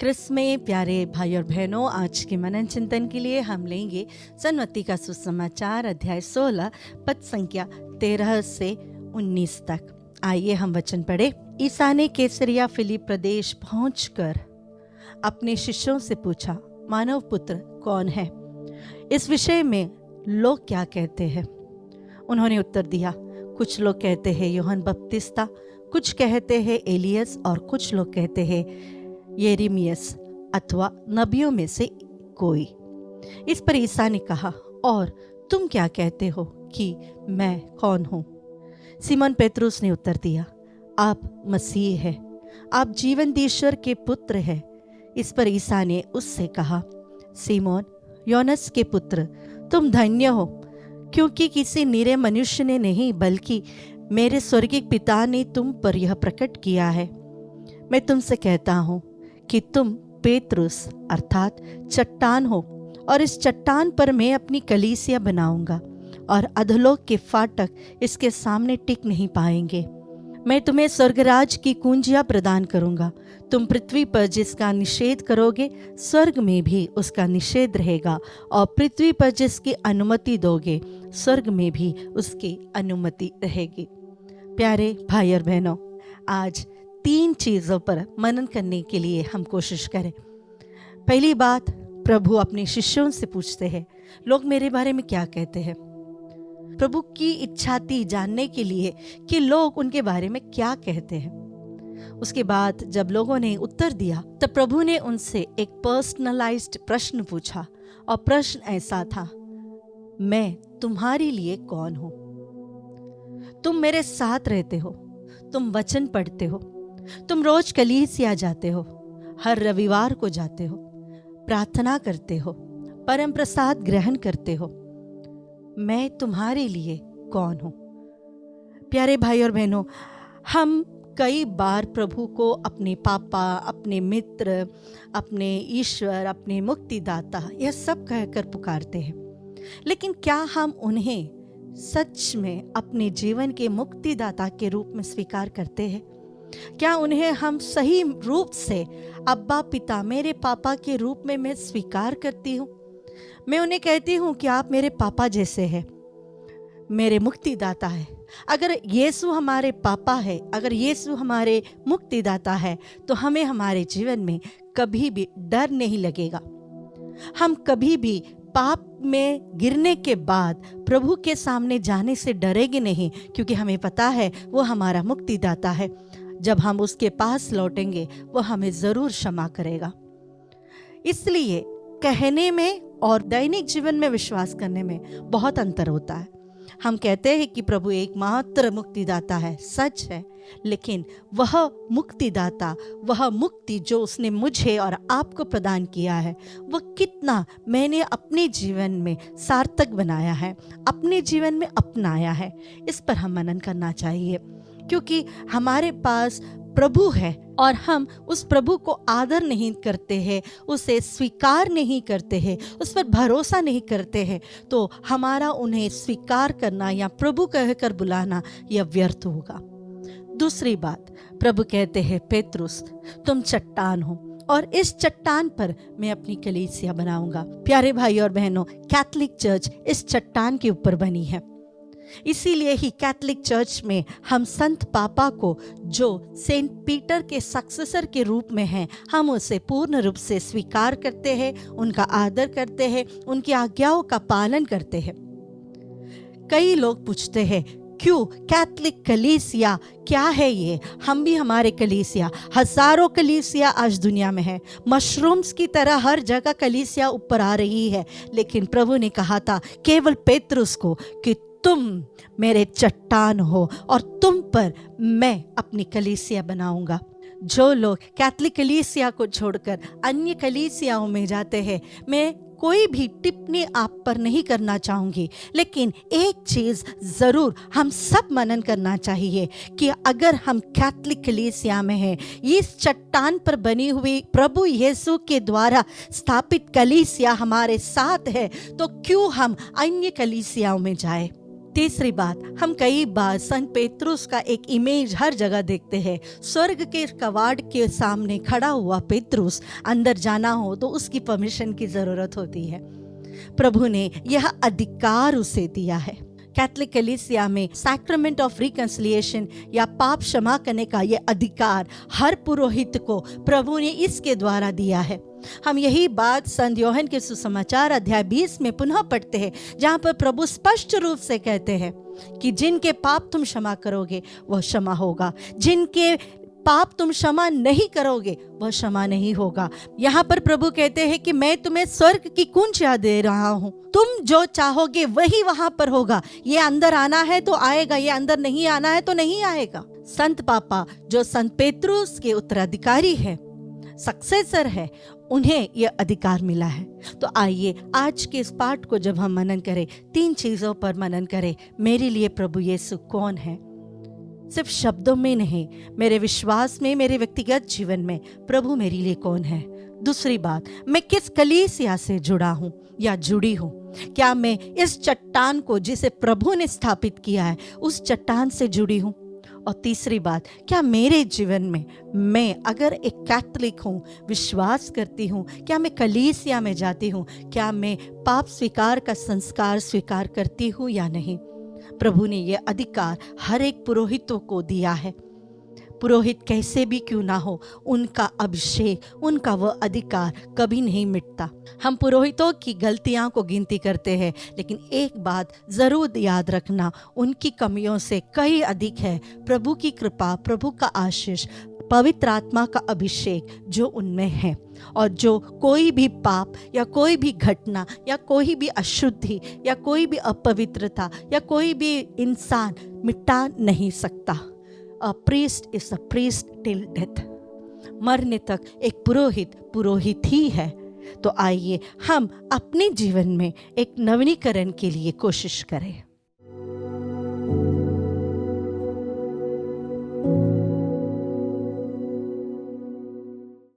Chris में प्यारे भाई और बहनों, आज के मनन चिंतन के लिए हम लेंगे सन मत्ती का सुसमाचार अध्याय 16 पद संख्या 13 से 19 तक। आइए हम वचन पढ़े। ईसा ने कैसरिया फिलिप प्रदेश पहुंचकर अपने शिष्यों से पूछा, मानव पुत्र कौन है? इस विषय में लोग क्या कहते हैं? उन्होंने उत्तर दिया, कुछ लोग कहते हैं यूहन्ना बपतिस्ता, कुछ कहते हैं एलियस और कुछ लोग कहते हैं यिर्मयाह अथवा नबियों में से कोई। इस पर ईसा ने कहा, और तुम क्या कहते हो कि मैं कौन हूँ? सिमोन पेतरुस ने उत्तर दिया, आप मसीह हैं, आप जीवनदीश्वर के पुत्र हैं। इस पर ईसा ने उससे कहा, सिमोन योनस के पुत्र, तुम धन्य हो, क्योंकि किसी निरे मनुष्य ने नहीं बल्कि मेरे स्वर्गीय पिता ने तुम पर यह प्रकट किया है। मैं तुमसे कहता हूँ कि तुम पेतरुस अर्थात चट्टान हो, और इस चट्टान पर मैं अपनी कलीसिया बनाऊंगा, और अधोलोक के फाटक इसके सामने टिक नहीं पाएंगे। मैं तुम्हें स्वर्गराज की कुंजियां प्रदान करूंगा। तुम पृथ्वी पर जिसका निषेध करोगे, स्वर्ग में भी उसका निषेध रहेगा, और पृथ्वी पर जिसकी अनुमति दोगे, स्वर्ग में भी उसकी अनुमति रहेगी। प्यारे भाई और बहनों, आज 3 चीज़ों पर मनन करने के लिए हम कोशिश करें। पहली बात, प्रभु अपने शिष्यों से पूछते हैं, लोग मेरे बारे में क्या कहते हैं? प्रभु की इच्छा थी जानने के लिए कि लोग उनके बारे में क्या कहते हैं। उसके बाद जब लोगों ने उत्तर दिया, तब प्रभु ने उनसे एक पर्सनलाइज्ड प्रश्न पूछा, और प्रश्न ऐसा था, मैं तुम्हारे लिए कौन हूं? तुम मेरे साथ रहते हो, तुम वचन पढ़ते हो, तुम रोज कलीसिया जाते हो, हर रविवार को जाते हो, प्रार्थना करते हो, परम प्रसाद ग्रहण करते हो। मैं तुम्हारे लिए कौन हूं? प्यारे भाई और बहनों, हम कई बार प्रभु को अपने पापा, अपने मित्र, अपने ईश्वर, अपने मुक्तिदाता यह सब कहकर पुकारते हैं, लेकिन क्या हम उन्हें सच में अपने जीवन के मुक्तिदाता के रूप में स्वीकार करते हैं? क्या उन्हें हम सही रूप से अब्बा पिता, मेरे पापा के रूप में मैं स्वीकार करती हूँ? मैं उन्हें कहती हूँ कि आप मेरे पापा जैसे हैं, मेरे मुक्तिदाता है। अगर यीशु हमारे पापा है, अगर यीशु हमारे मुक्तिदाता है, तो हमें हमारे जीवन में कभी भी डर नहीं लगेगा। हम कभी भी पाप में गिरने के बाद प्रभु के सामने जाने से डरेंगे नहीं, क्योंकि हमें पता है वो हमारा मुक्तिदाता है। जब हम उसके पास लौटेंगे, वो हमें ज़रूर क्षमा करेगा। इसलिए कहने में और दैनिक जीवन में विश्वास करने में बहुत अंतर होता है। हम कहते हैं कि प्रभु एकमात्र मुक्तिदाता है, सच है, लेकिन वह मुक्तिदाता, वह मुक्ति जो उसने मुझे और आपको प्रदान किया है, वह कितना मैंने अपने जीवन में सार्थक बनाया है, अपने जीवन में अपनाया है, इस पर हम मनन करना चाहिए। क्योंकि हमारे पास प्रभु है और हम उस प्रभु को आदर नहीं करते हैं, उसे स्वीकार नहीं करते हैं, उस पर भरोसा नहीं करते हैं, तो हमारा उन्हें स्वीकार करना या प्रभु कहकर बुलाना यह व्यर्थ होगा। दूसरी बात, प्रभु कहते हैं, पेतरुस तुम चट्टान हो, और इस चट्टान पर मैं अपनी कलीसिया बनाऊंगा। प्यारे भाई और बहनों, कैथोलिक चर्च इस चट्टान के ऊपर बनी है। इसीलिए ही कैथोलिक चर्च में हम संत पापा को, जो सेंट पीटर के सक्सेसर के रूप में हैं, हम उसे पूर्ण रूप से स्वीकार करते हैं, उनका आदर करते हैं, उनकी आज्ञाओं का पालन करते हैं। कई लोग पूछते हैं, क्यों कैथोलिक कलीसिया क्या है ये? हम भी हमारे कलीसिया, हजारों कलीसिया आज दुनिया में है, मशरूम्स की तरह हर जगह कलीसिया ऊपर आ रही है, लेकिन प्रभु ने कहा था केवल पेतरुस को कि तुम मेरे चट्टान हो और तुम पर मैं अपनी कलीसिया बनाऊंगा। जो लोग कैथोलिक कलीसिया को छोड़कर अन्य कलीसियाओं में जाते हैं, मैं कोई भी टिप्पणी आप पर नहीं करना चाहूँगी, लेकिन एक चीज़ ज़रूर हम सब मनन करना चाहिए कि अगर हम कैथोलिक कलीसिया में हैं, इस चट्टान पर बनी हुई प्रभु यीशु के द्वारा स्थापित कलीसिया हमारे साथ है, तो क्यों हम अन्य कलीसियाओं में जाए? तीसरी बात, हम कई बार संत पेतरुस का एक इमेज हर जगह देखते हैं। स्वर्ग के कवाड़ के सामने खड़ा हुआ पेतरुस, अंदर जाना हो तो उसकी परमिशन की जरूरत होती है। प्रभु ने यह अधिकार उसे दिया है। कैथोलिक कलीसिया में सैक्रामेंट ऑफ रिकंसिलिएशन या पाप क्षमा करने का यह अधिकार हर पुरोहित को प्रभु ने इसके द्वारा दिया है। हम यही बात संत यूहन्ना के सुसमाचार अध्याय 20 में पुनः पढ़ते हैं, जहाँ पर प्रभु स्पष्ट रूप से कहते हैं कि जिनके पाप तुम क्षमा करोगे वह क्षमा होगा, जिनके पाप तुम क्षमा नहीं करोगे वह क्षमा नहीं होगा। यहाँ पर प्रभु कहते हैं कि मैं तुम्हें स्वर्ग की कुंजियां दे रहा हूँ, तुम जो चाहोगे वही वहां पर होगा। ये अंदर आना है तो आएगा, ये अंदर नहीं आना है तो नहीं आएगा। संत पापा जो संत पेतरुस के उत्तराधिकारी है, सक्सेसर है, उन्हें यह अधिकार मिला है। तो आइए आज के इस पाठ को जब हम मनन करें, 3 चीजों पर मनन करें। मेरे लिए प्रभु यीशु कौन है? सिर्फ शब्दों में नहीं, मेरे विश्वास में, मेरे व्यक्तिगत जीवन में प्रभु मेरे लिए कौन है। दूसरी बात, मैं किस कलीसिया से जुड़ा हूं या जुड़ी हूं? क्या मैं इस चट्टान को जिसे प्रभु ने स्थापित किया है उस चट्टान से जुड़ी हूं? और तीसरी बात, क्या मेरे जीवन में मैं अगर एक कैथोलिक हूँ, विश्वास करती हूँ, क्या मैं कलीसिया में जाती हूँ, क्या मैं पाप स्वीकार का संस्कार स्वीकार करती हूँ या नहीं? प्रभु ने यह अधिकार हर एक पुरोहितों को दिया है। पुरोहित कैसे भी क्यों ना हो, उनका अभिषेक, उनका वह अधिकार कभी नहीं मिटता। हम पुरोहितों की गलतियां को गिनती करते हैं, लेकिन एक बात जरूर याद रखना, उनकी कमियों से कई अधिक है प्रभु की कृपा, प्रभु का आशीष, पवित्र आत्मा का अभिषेक जो उनमें है, और जो कोई भी पाप या कोई भी घटना या कोई भी अशुद्धि या कोई भी अपवित्रता या कोई भी इंसान मिटा नहीं सकता। A priest is a priest till death. मरने तक एक पुरोहित ही है। तो आइए हम अपने जीवन में एक नवीनीकरण के लिए कोशिश करें।